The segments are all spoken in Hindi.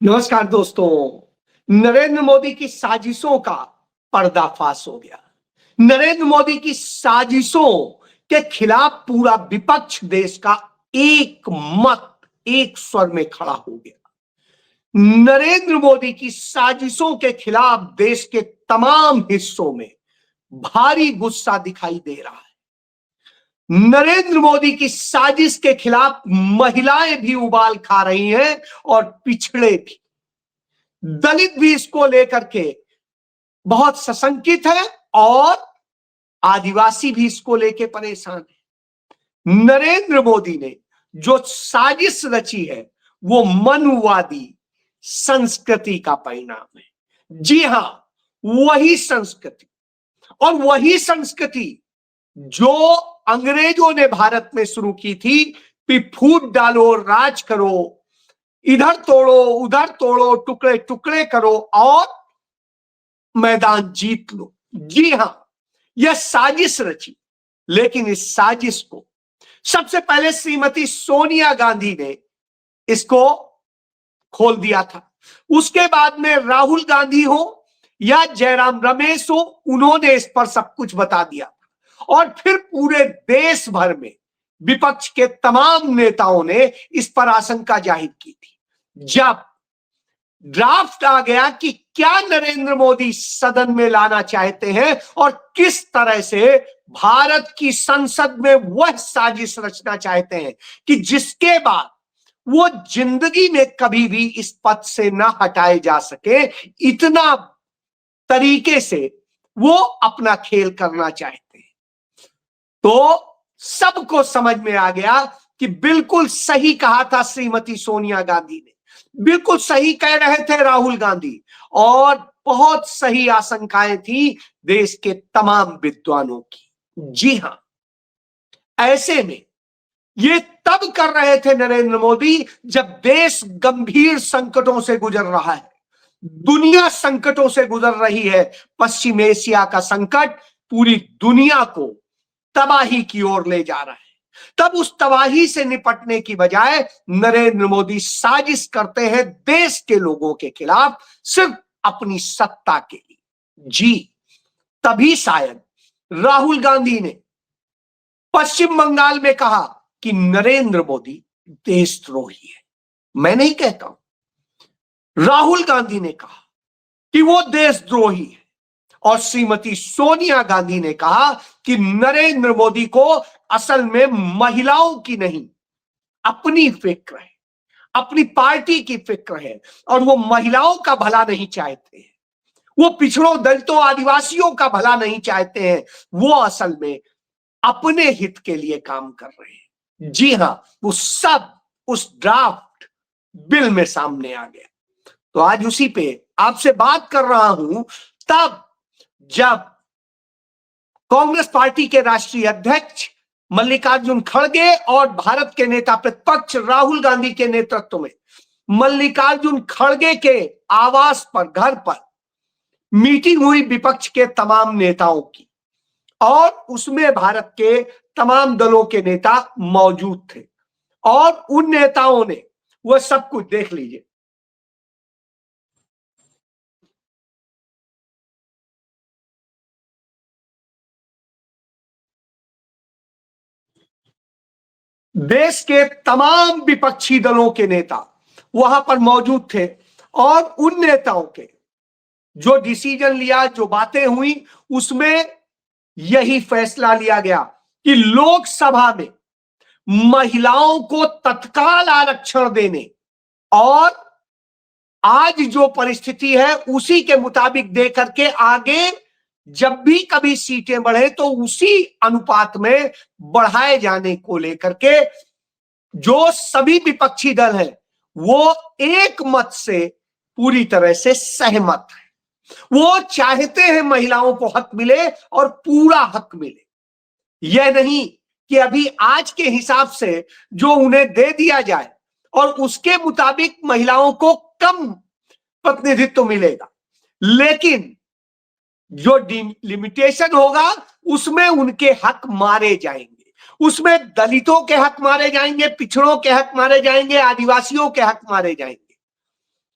नमस्कार दोस्तों। नरेंद्र मोदी की साजिशों का पर्दाफाश हो गया। नरेंद्र मोदी की साजिशों के खिलाफ पूरा विपक्ष देश का एक मत एक स्वर में खड़ा हो गया। नरेंद्र मोदी की साजिशों के खिलाफ देश के तमाम हिस्सों में भारी गुस्सा दिखाई दे रहा है। नरेंद्र मोदी की साजिश के खिलाफ महिलाएं भी उबाल खा रही हैं और पिछड़े भी, दलित भी इसको लेकर के बहुत सशंकित है और आदिवासी भी इसको लेके परेशान है। नरेंद्र मोदी ने जो साजिश रची है वो मनुवादी संस्कृति का परिणाम है। जी हां, वही संस्कृति और वही संस्कृति जो अंग्रेजों ने भारत में शुरू की थी कि फूट डालो, राज करो, इधर तोड़ो उधर तोड़ो, टुकड़े टुकड़े करो और मैदान जीत लो। जी हां, यह साजिश रची, लेकिन इस साजिश को सबसे पहले श्रीमती सोनिया गांधी ने इसको खोल दिया था। उसके बाद में राहुल गांधी हो या जयराम रमेश हो, उन्होंने इस पर सब कुछ बता दिया और फिर पूरे देश भर में विपक्ष के तमाम नेताओं ने इस पर आशंका जाहिर की थी। जब ड्राफ्ट आ गया कि क्या नरेंद्र मोदी सदन में लाना चाहते हैं और किस तरह से भारत की संसद में वह साजिश रचना चाहते हैं कि जिसके बाद वो जिंदगी में कभी भी इस पद से ना हटाए जा सके, इतना तरीके से वो अपना खेल करना चाहते हैं। तो सबको समझ में आ गया कि बिल्कुल सही कहा था श्रीमती सोनिया गांधी ने, बिल्कुल सही कह रहे थे राहुल गांधी, और बहुत सही आशंकाएं थी देश के तमाम विद्वानों की। जी हां, ऐसे में ये तब कर रहे थे नरेंद्र मोदी जब देश गंभीर संकटों से गुजर रहा है, दुनिया संकटों से गुजर रही है। पश्चिम एशिया का संकट पूरी दुनिया को तबाही की ओर ले जा रहा है। तब उस तबाही से निपटने की बजाय नरेंद्र मोदी साजिश करते हैं देश के लोगों के खिलाफ, सिर्फ अपनी सत्ता के लिए। जी, तभी शायद राहुल गांधी ने पश्चिम बंगाल में कहा कि नरेंद्र मोदी देशद्रोही है। मैं नहीं कहता हूं, राहुल गांधी ने कहा कि वो देशद्रोही है और श्रीमती सोनिया गांधी ने कहा कि नरेंद्र मोदी को असल में महिलाओं की नहीं, अपनी फिक्र है, अपनी पार्टी की फिक्र है और वो महिलाओं का भला नहीं चाहते हैं, वो पिछड़ों, दलितों, आदिवासियों का भला नहीं चाहते हैं, वो असल में अपने हित के लिए काम कर रहे हैं। जी हां, वो सब उस ड्राफ्ट बिल में सामने आ गया। तो आज उसी पे आपसे बात कर रहा हूं, तब जब कांग्रेस पार्टी के राष्ट्रीय अध्यक्ष मल्लिकार्जुन खड़गे और भारत के नेता प्रतिपक्ष राहुल गांधी के नेतृत्व में मल्लिकार्जुन खड़गे के आवास पर, घर पर मीटिंग हुई विपक्ष के तमाम नेताओं की, और उसमें भारत के तमाम दलों के नेता मौजूद थे और उन नेताओं ने वह सब कुछ देख लीजिए। देश के तमाम विपक्षी दलों के नेता वहां पर मौजूद थे और उन नेताओं के जो डिसीजन लिया, जो बातें हुई, उसमें यही फैसला लिया गया कि लोकसभा में महिलाओं को तत्काल आरक्षण देने और आज जो परिस्थिति है उसी के मुताबिक देकर के आगे जब भी कभी सीटें बढ़े तो उसी अनुपात में बढ़ाए जाने को लेकर के जो सभी विपक्षी दल हैं वो एक मत से पूरी तरह से सहमत है। वो चाहते हैं महिलाओं को हक मिले और पूरा हक मिले। यह नहीं कि अभी आज के हिसाब से जो उन्हें दे दिया जाए और उसके मुताबिक महिलाओं को कम प्रतिनिधित्व मिलेगा, लेकिन जो लिमिटेशन होगा उसमें उनके हक मारे जाएंगे, उसमें दलितों के हक मारे जाएंगे, पिछड़ों के हक मारे जाएंगे, आदिवासियों के हक मारे जाएंगे।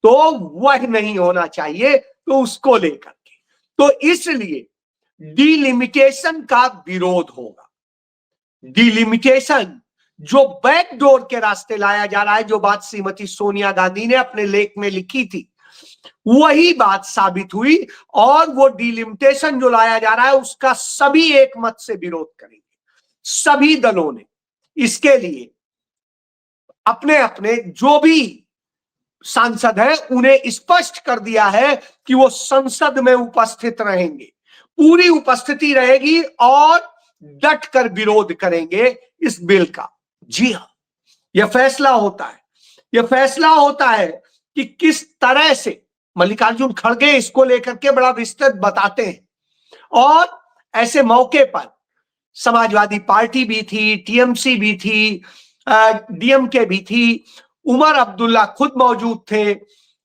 तो वह नहीं होना चाहिए, तो उसको लेकर के तो इसलिए डिलिमिटेशन का विरोध होगा। डिलिमिटेशन जो बैकडोर के रास्ते लाया जा रहा है, जो बात श्रीमती सोनिया गांधी ने अपने लेख में लिखी थी, वही बात साबित हुई। और वो डिलिमिटेशन जो लाया जा रहा है उसका सभी एक मत से विरोध करेंगे। सभी दलों ने इसके लिए अपने अपने जो भी सांसद है उन्हें स्पष्ट कर दिया है कि वो संसद में उपस्थित रहेंगे, पूरी उपस्थिति रहेगी और डट कर विरोध करेंगे इस बिल का। जी हां, यह फैसला होता है, यह फैसला होता है कि किस तरह से मल्लिकार्जुन खड़गे इसको लेकर के बड़ा विस्तृत बताते हैं। और ऐसे मौके पर समाजवादी पार्टी भी थी, टीएमसी भी थी, डीएमके भी थी, उमर अब्दुल्ला खुद मौजूद थे,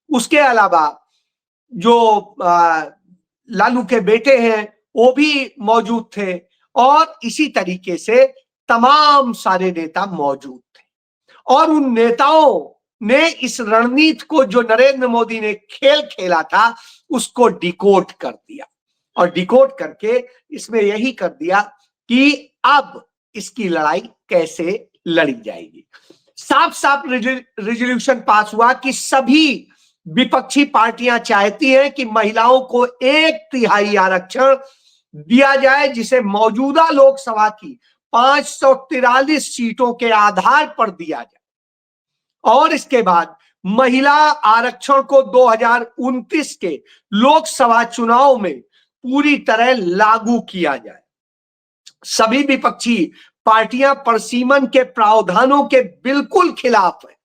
उसके अलावा जो लालू के बेटे हैं वो भी मौजूद थे, और इसी तरीके से तमाम सारे नेता मौजूद थे। और उन नेताओं ने इस रणनीति को जो नरेंद्र मोदी ने खेल खेला था उसको डिकोड कर दिया, और डिकोड करके इसमें यही कर दिया कि अब इसकी लड़ाई कैसे लड़ी जाएगी। साफ साफ रेजोल्यूशन पास हुआ कि सभी विपक्षी पार्टियां चाहती हैं कि महिलाओं को 1/3 आरक्षण दिया जाए, जिसे मौजूदा लोकसभा की 543 सीटों के आधार पर दिया जाए, और इसके बाद महिला आरक्षण को 2029 के लोकसभा चुनाव में पूरी तरह लागू किया जाए। सभी विपक्षी पार्टियां परसीमन के प्रावधानों के बिल्कुल खिलाफ है।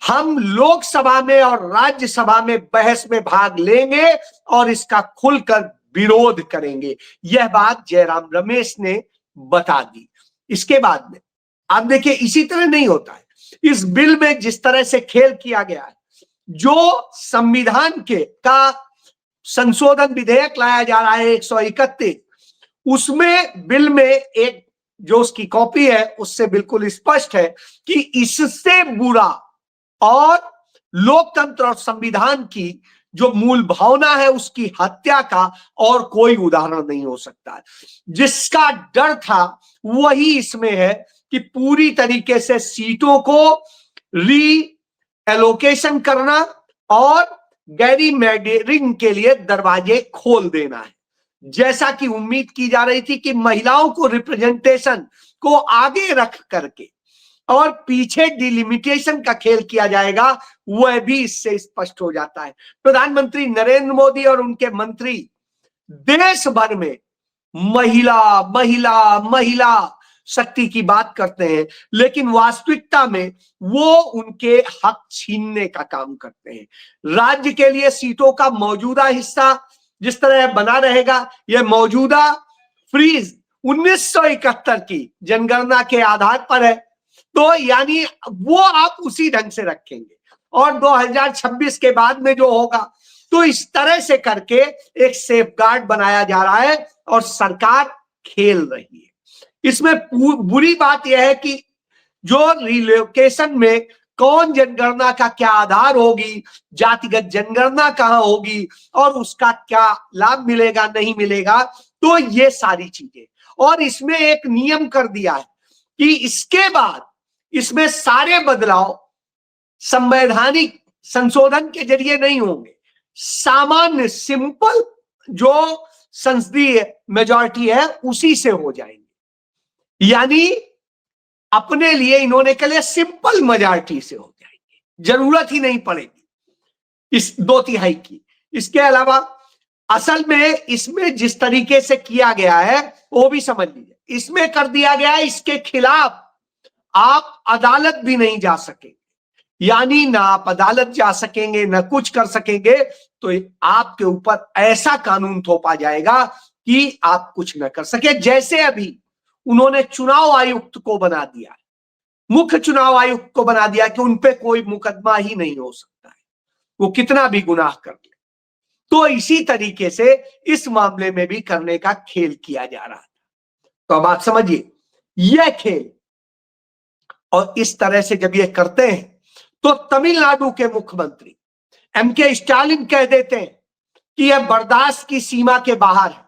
हम लोकसभा में और राज्यसभा में बहस में भाग लेंगे और इसका खुलकर विरोध करेंगे, यह बात जयराम रमेश ने बता दी। इसके बाद में आप देखिए, इसी तरह नहीं होता है। इस बिल में जिस तरह से खेल किया गया है, जो संविधान के का संशोधन विधेयक लाया जा रहा है 131, उसमें बिल में एक जो उसकी कॉपी है उससे बिल्कुल स्पष्ट है कि इससे बुरा और लोकतंत्र और संविधान की जो मूल भावना है उसकी हत्या का और कोई उदाहरण नहीं हो सकता है। जिसका डर था वही इसमें है कि पूरी तरीके से सीटों को री एलोकेशन करना और गैरीमैंडरिंग के लिए दरवाजे खोल देना है। जैसा कि उम्मीद की जा रही थी कि महिलाओं को रिप्रेजेंटेशन को आगे रख करके और पीछे डिलिमिटेशन का खेल किया जाएगा, वह भी इससे स्पष्ट हो जाता है। प्रधानमंत्री नरेंद्र मोदी और उनके मंत्री देश भर में महिला महिला महिला शक्ति की बात करते हैं, लेकिन वास्तविकता में वो उनके हक छीनने का काम करते हैं। राज्य के लिए सीटों का मौजूदा हिस्सा जिस तरह बना रहेगा, यह मौजूदा फ्रीज 1971 की जनगणना के आधार पर है, तो यानी वो आप उसी ढंग से रखेंगे, और 2026 के बाद में जो होगा, तो इस तरह से करके एक सेफगार्ड बनाया जा रहा है और सरकार खेल रही है। इसमें बुरी बात यह है कि जो रिलोकेशन में कौन जनगणना का क्या आधार होगी, जातिगत जनगणना कहां होगी और उसका क्या लाभ मिलेगा नहीं मिलेगा, तो ये सारी चीजें। और इसमें एक नियम कर दिया है कि इसके बाद इसमें सारे बदलाव संवैधानिक संशोधन के जरिए नहीं होंगे, सामान्य सिंपल जो संसदीय मेजॉरिटी है उसी से हो जाएंगे। यानी अपने लिए इन्होंने कह लिया सिंपल मेजॉरिटी से हो जाएंगे, जरूरत ही नहीं पड़ेगी इस 2/3 की। इसके अलावा असल में इसमें जिस तरीके से किया गया है वो भी समझ लीजिए, इसमें कर दिया गया है इसके खिलाफ आप अदालत भी नहीं जा सकेंगे, यानी ना आप अदालत जा सकेंगे ना कुछ कर सकेंगे, तो आपके ऊपर ऐसा कानून थोपा जाएगा कि आप कुछ न कर सके। जैसे अभी उन्होंने चुनाव आयुक्त को बना दिया, मुख्य चुनाव आयुक्त को बना दिया कि उनपे कोई मुकदमा ही नहीं हो सकता है, वो कितना भी गुनाह कर ले। तो इसी तरीके से इस मामले में भी करने का खेल किया जा रहा था। तो अब आप समझिए यह खेल, और इस तरह से जब ये करते हैं तो तमिलनाडु के मुख्यमंत्री एमके स्टालिन कह देते हैं कि यह बर्दाश्त की सीमा के बाहर है,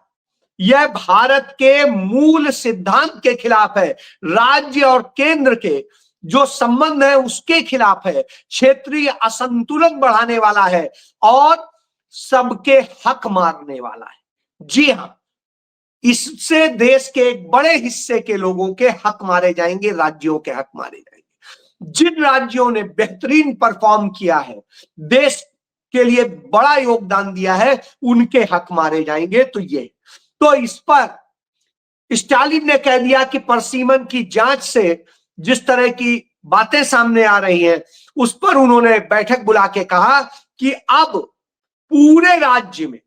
यह भारत के मूल सिद्धांत के खिलाफ है, राज्य और केंद्र के जो संबंध है उसके खिलाफ है, क्षेत्रीय असंतुलन बढ़ाने वाला है और सबके हक मारने वाला है। जी हां, इससे देश के एक बड़े हिस्से के लोगों के हक मारे जाएंगे, राज्यों के हक मारे जाएंगे। जिन राज्यों ने बेहतरीन परफॉर्म किया है, देश के लिए बड़ा योगदान दिया है, उनके हक मारे जाएंगे। तो इस पर स्टालिन ने कह दिया कि परसीमन की जांच से जिस तरह की बातें सामने आ रही हैं, उस पर उन्होंने बैठक बुला के कहा कि अब पूरे राज्य में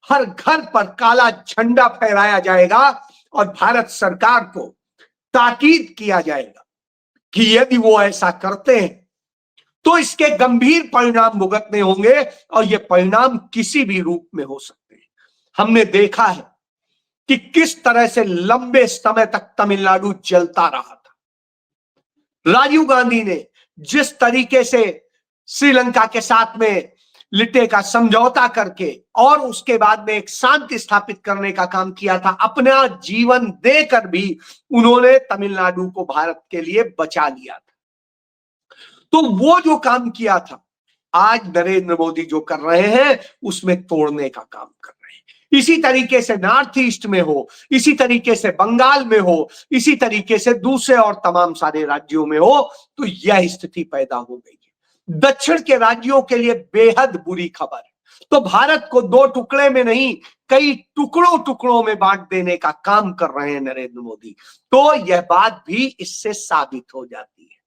हर घर पर काला झंडा फहराया जाएगा और भारत सरकार को ताकीद किया जाएगा कि यदि वो ऐसा करते हैं तो इसके गंभीर परिणाम भुगतने होंगे और ये परिणाम किसी भी रूप में हो सकते हैं। हमने देखा है कि किस तरह से लंबे समय तक तमिलनाडु चलता रहा था। राजीव गांधी ने जिस तरीके से श्रीलंका के साथ में लिटे का समझौता करके और उसके बाद में एक शांति स्थापित करने का काम किया था, अपना जीवन देकर भी उन्होंने तमिलनाडु को भारत के लिए बचा लिया था। तो वो जो काम किया था, आज नरेंद्र मोदी जो कर रहे हैं उसमें तोड़ने का काम कर रहे हैं। इसी तरीके से नॉर्थ ईस्ट में हो, इसी तरीके से बंगाल में हो, इसी तरीके से दूसरे और तमाम सारे राज्यों में हो, तो यह स्थिति पैदा हो गई है। दक्षिण के राज्यों के लिए बेहद बुरी खबर है। तो भारत को दो टुकड़े में नहीं, कई टुकड़ों टुकड़ों में बांट देने का काम कर रहे हैं नरेंद्र मोदी। तो यह बात भी इससे साबित हो जाती है।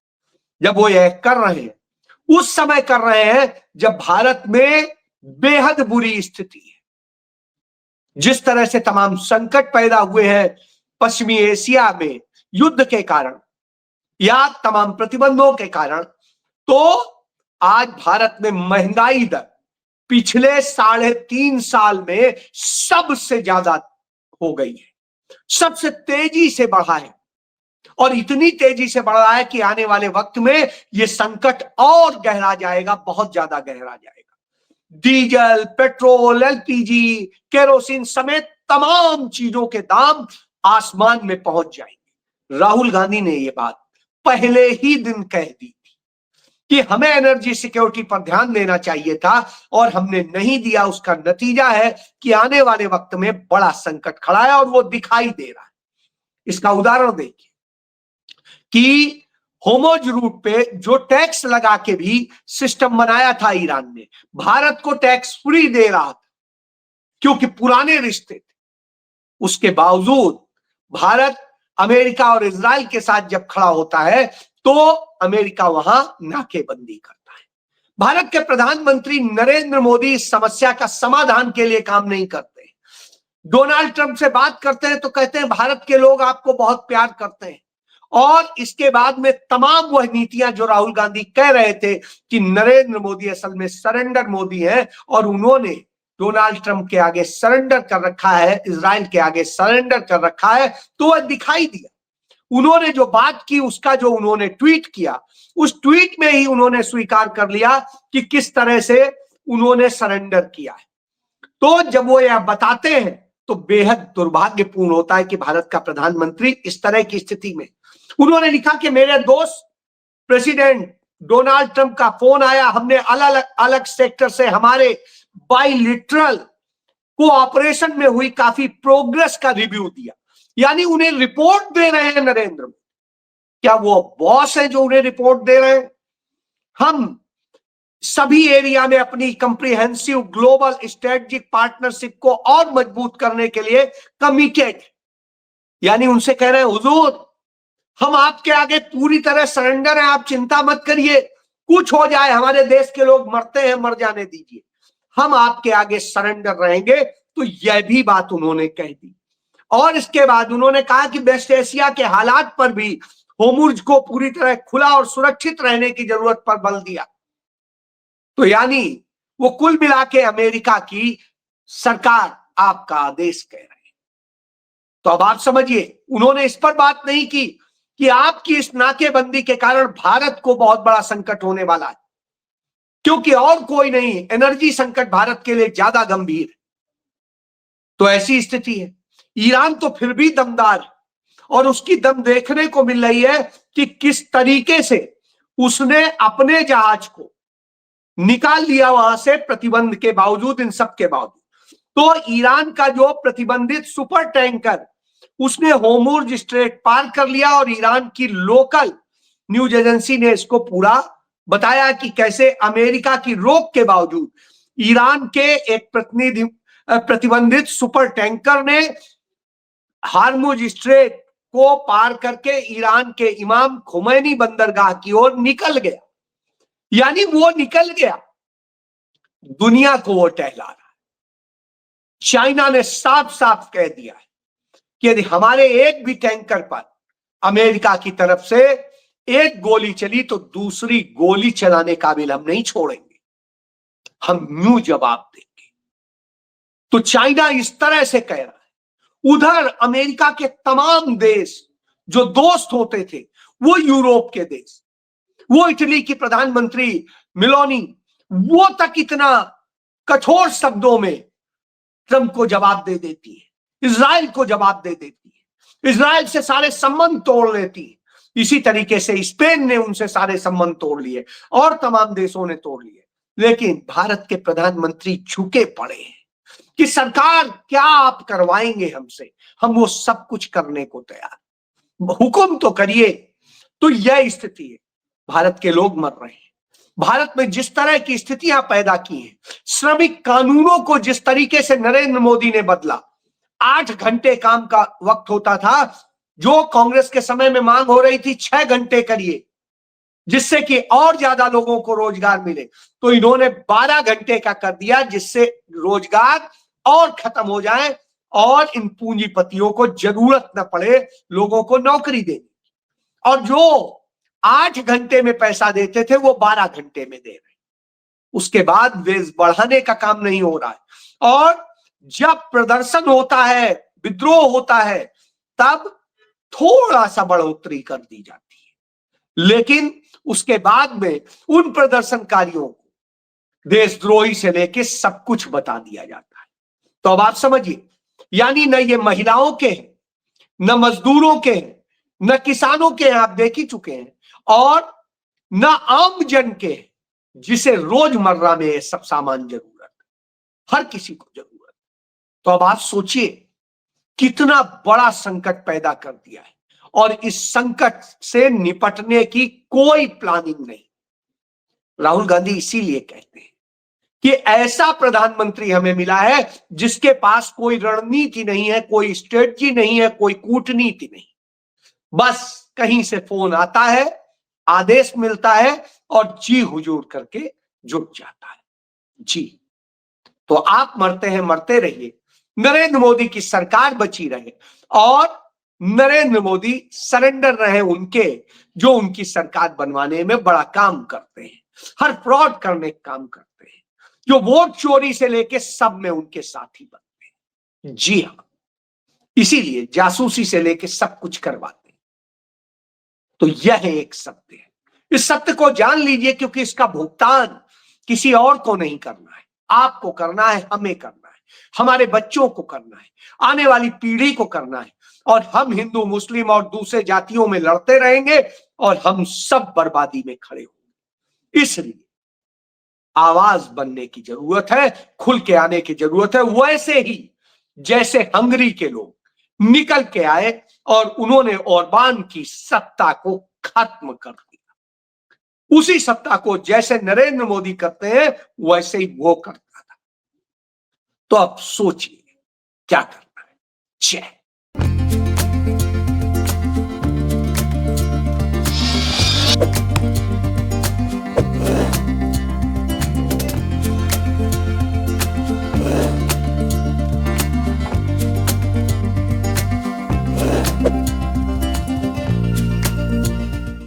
जब वो यह कर रहे हैं, उस समय कर रहे हैं जब भारत में बेहद बुरी स्थिति है। जिस तरह से तमाम संकट पैदा हुए हैं पश्चिमी एशिया में युद्ध के कारण या तमाम प्रतिबंधों के कारण, तो आज भारत में महंगाई दर पिछले 3.5 साल में सबसे ज्यादा हो गई है, सबसे तेजी से बढ़ा है और इतनी तेजी से बढ़ रहा है कि आने वाले वक्त में यह संकट और गहरा जाएगा, बहुत ज्यादा गहरा जाएगा। डीजल, पेट्रोल, एलपीजी, केरोसिन समेत तमाम चीजों के दाम आसमान में पहुंच जाएंगे। राहुल गांधी ने यह बात पहले ही दिन कह दी थी कि हमें एनर्जी सिक्योरिटी पर ध्यान देना चाहिए था और हमने नहीं दिया। उसका नतीजा है कि आने वाले वक्त में बड़ा संकट खड़ा है और वो दिखाई दे रहा है। इसका उदाहरण देखिए कि होमोज रूट पे जो टैक्स लगा के भी सिस्टम बनाया था ईरान ने, भारत को टैक्स फ्री दे रहा था क्योंकि पुराने रिश्ते थे। उसके बावजूद भारत अमेरिका और इजराइल के साथ जब खड़ा होता है तो अमेरिका वहां नाकेबंदी करता है। भारत के प्रधानमंत्री नरेंद्र मोदी इस समस्या का समाधान के लिए काम नहीं करते। डोनाल्ड ट्रंप से बात करते हैं तो कहते हैं भारत के लोग आपको बहुत प्यार करते हैं, और इसके बाद में तमाम वह नीतियां जो राहुल गांधी कह रहे थे कि नरेंद्र मोदी असल में सरेंडर मोदी है और उन्होंने डोनाल्ड ट्रंप के आगे सरेंडर कर रखा है, इजराइल के आगे सरेंडर कर रखा है, तो वह दिखाई दिया। उन्होंने जो बात की, उसका जो उन्होंने ट्वीट किया, उस ट्वीट में ही उन्होंने स्वीकार कर लिया कि किस तरह से उन्होंने सरेंडर किया है। तो जब वो यह बताते हैं तो बेहद दुर्भाग्यपूर्ण होता है कि भारत का प्रधानमंत्री इस तरह की स्थिति में, उन्होंने लिखा कि मेरे दोस्त प्रेसिडेंट डोनाल्ड ट्रंप का फोन आया, हमने अलग अलग सेक्टर से हमारे बाइलिटरल कोऑपरेशन में हुई काफी प्रोग्रेस का रिव्यू दिया। यानी उन्हें रिपोर्ट दे रहे हैं नरेंद्र मोदी। क्या वो बॉस है जो उन्हें रिपोर्ट दे रहे हैं? हम सभी एरिया में अपनी कंप्रिहेंसिव ग्लोबल स्ट्रेटेजिक पार्टनरशिप को और मजबूत करने के लिए कमिटेड, यानी उनसे कह रहे हैं हुजूर हम आपके आगे पूरी तरह सरेंडर हैं, आप चिंता मत करिए, कुछ हो जाए हमारे देश के लोग मरते हैं, मर जाने दीजिए, हम आपके आगे सरेंडर रहेंगे। तो यह भी बात उन्होंने कह दी। और इसके बाद उन्होंने कहा कि वेस्ट एशिया के हालात पर भी होर्मुज को पूरी तरह खुला और सुरक्षित रहने की जरूरत पर बल दिया। तो यानी वो कुल मिला के अमेरिका की सरकार आपका आदेश कह रहे हैं। तो अब आप समझिए, उन्होंने इस पर बात नहीं की कि आपकी इस नाकेबंदी के कारण भारत को बहुत बड़ा संकट होने वाला है। क्योंकि और कोई नहीं, एनर्जी संकट भारत के लिए ज्यादा गंभीर है। तो ऐसी स्थिति है। ईरान तो फिर भी दमदार है और उसकी दम देखने को मिल रही है कि किस तरीके से उसने अपने जहाज को निकाल लिया वहां से, प्रतिबंध के बावजूद, इन सब के बावजूद। तो ईरान का जो प्रतिबंधित सुपर टैंकर, उसने होर्मुज स्ट्रेट पार कर लिया और ईरान की लोकल न्यूज एजेंसी ने इसको पूरा बताया कि कैसे अमेरिका की रोक के बावजूद ईरान के एक प्रतिबंधित सुपर टैंकर ने होर्मुज स्ट्रेट को पार करके ईरान के इमाम खुमैनी बंदरगाह की ओर निकल गया। यानी वो निकल गया, दुनिया को वो टहला रहा है। चाइना ने साफ साफ कह दिया है कि यदि हमारे एक भी टैंकर पर अमेरिका की तरफ से एक गोली चली तो दूसरी गोली चलाने काबिल हम नहीं छोड़ेंगे, हम यूं जवाब देंगे। तो चाइना इस तरह से कह रहा है। उधर अमेरिका के तमाम देश जो दोस्त होते थे, वो यूरोप के देश, वो इटली की प्रधानमंत्री मिलोनी, वो तक इतना कठोर शब्दों में ट्रंप को जवाब दे देती है, इजराइल को जवाब दे देती है, इजराइल से सारे संबंध तोड़ लेती है। इसी तरीके से स्पेन ने उनसे सारे संबंध तोड़ लिए और तमाम देशों ने तोड़ लिए। लेकिन भारत के प्रधानमंत्री झुके पड़े हैं कि सरकार क्या आप करवाएंगे हमसे, हम वो सब कुछ करने को तैयार, हुक्म तो करिए। तो यह स्थिति है। भारत के लोग मर रहे हैं। भारत में जिस तरह की स्थितियां पैदा की हैं, श्रमिक कानूनों को जिस तरीके से नरेंद्र मोदी ने बदला, 8 घंटे काम का वक्त होता था, जो कांग्रेस के समय में मांग हो रही थी 6 घंटे करिए, जिससे कि और ज्यादा लोगों को रोजगार मिले, तो इन्होंने 12 घंटे का कर दिया, जिससे रोजगार और खत्म हो जाए और इन पूंजीपतियों को जरूरत न पड़े लोगों को नौकरी देने। और जो 8 घंटे में पैसा देते थे वो 12 घंटे में दे रहे। उसके बाद वेज बढ़ाने का काम नहीं हो रहा है। और जब प्रदर्शन होता है, विद्रोह होता है, तब थोड़ा सा बढ़ोतरी कर दी जाती है। लेकिन उसके बाद में उन प्रदर्शनकारियों को देशद्रोही से लेके सब कुछ बता दिया जाता है। तो अब आप समझिए, यानी न ये महिलाओं के हैं, न मजदूरों के हैं, न किसानों के हैं, आप देख ही चुके हैं, और न आम जन के, जिसे रोजमर्रा में सब सामान जरूरत, हर किसी को जरूरत। तो अब आप सोचिए कितना बड़ा संकट पैदा कर दिया है और इस संकट से निपटने की कोई प्लानिंग नहीं। राहुल गांधी इसीलिए कहते हैं कि ऐसा प्रधानमंत्री हमें मिला है जिसके पास कोई रणनीति नहीं है, कोई स्ट्रेटजी नहीं है, कोई कूटनीति नहीं। बस कहीं से फोन आता है, आदेश मिलता है और जी हुजूर करके जुट जाता है। जी, तो आप मरते हैं, मरते रहिए, नरेंद्र मोदी की सरकार बची रहे और नरेंद्र मोदी सरेंडर रहे उनके, जो उनकी सरकार बनवाने में बड़ा काम करते हैं, हर फ्रॉड करने का काम करते हैं, जो वोट चोरी से लेके सब में उनके साथी बनते हैं। जी हां, इसीलिए जासूसी से लेके सब कुछ करवाते हैं। तो यह एक सत्य है। इस सत्य को जान लीजिए, क्योंकि इसका भुगतान किसी और को नहीं करना है, आपको करना है, हमें करना है, हमारे बच्चों को करना है, आने वाली पीढ़ी को करना है। और हम हिंदू, मुस्लिम और दूसरे जातियों में लड़ते रहेंगे और हम सब बर्बादी में खड़े होंगे। इसलिए आवाज बनने की जरूरत है, खुल के आने की जरूरत है। वैसे ही जैसे हंगरी के लोग निकल के आए और उन्होंने ओरबान की सत्ता को खत्म कर दिया, उसी सत्ता को जैसे नरेंद्र मोदी करते हैं वैसे ही वो करता था। तो अब सोचिए क्या करना है। जय